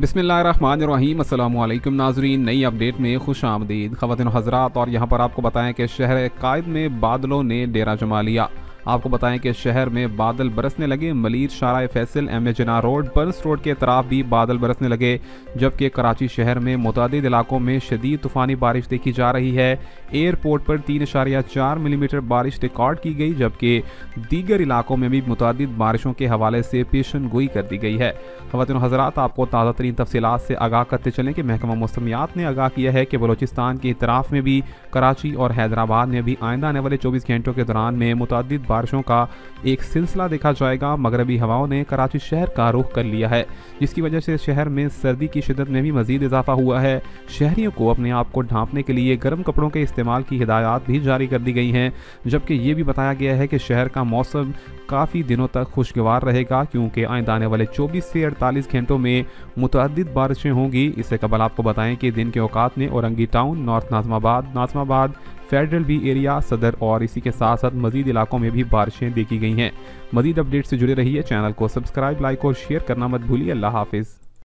बिस्मिल्लाहिर्रहमानिर्रहीम। अस्सलामुअलैकुम नाज़रीन, नई अपडेट में खुश आमदीद ख़वातीन हज़रात। और यहाँ पर आपको बताएं कि शहर कायद में बादलों ने डेरा जमा लिया। आपको बताएं कि शहर में बादल बरसने लगे। Malir, Shahrah Faisal, M A Jinnah road, Burns road के तरफ भी बादल बरसने लगे, जबकि कराची शहर में मुतअद्दिद इलाकों में शदीद तूफ़ानी बारिश देखी जा रही है। एयरपोर्ट पर 3.4 मिलीमीटर बारिश रिकॉर्ड की गई, जबकि दीगर इलाकों में भी मुतअद्दिद बारिशों के हवाले से पेशन गोई कर दी गई है। ख़वातीन हज़रात, आपको ताज़ा तरीन तफसीलात से आगाह करते चलें कि महकमा मौसमियात ने आगाह किया है कि बलूचिस्तान के इतराफ़ में भी, कराची और हैदराबाद में भी आइंदा आने वाले 24 घंटों के दौरान में मुतअद्दिद बारिशों का एक सिलसिला देखा जाएगा। मगरबी हवाओं ने कराची शहर का रुख कर लिया है, जिसकी वजह से शहर में सर्दी की शिद्दत में भी मजीद इजाफा हुआ है। शहरियों को अपने आप को ढांपने के लिए गर्म कपड़ों के इस्तेमाल की हिदायत भी जारी कर दी गई हैं, जबकि ये भी बताया गया है कि शहर का मौसम काफ़ी दिनों तक खुशगवार रहेगा, क्योंकि आइंदा आने वाले 24 से 48 घंटों में मुतअद्दिद बारिशें होंगी। इससे कबल आपको बताएं कि दिन के औकात में Orangi town, north Nazimabad, federal B area, Saddar और इसी के साथ साथ मजीद इलाकों में भी बारिशें देखी गई हैं। मजीद अपडेट से जुड़े रहिए। चैनल को सब्सक्राइब, लाइक और शेयर करना मत भूलिए। अल्लाह हाफिज़।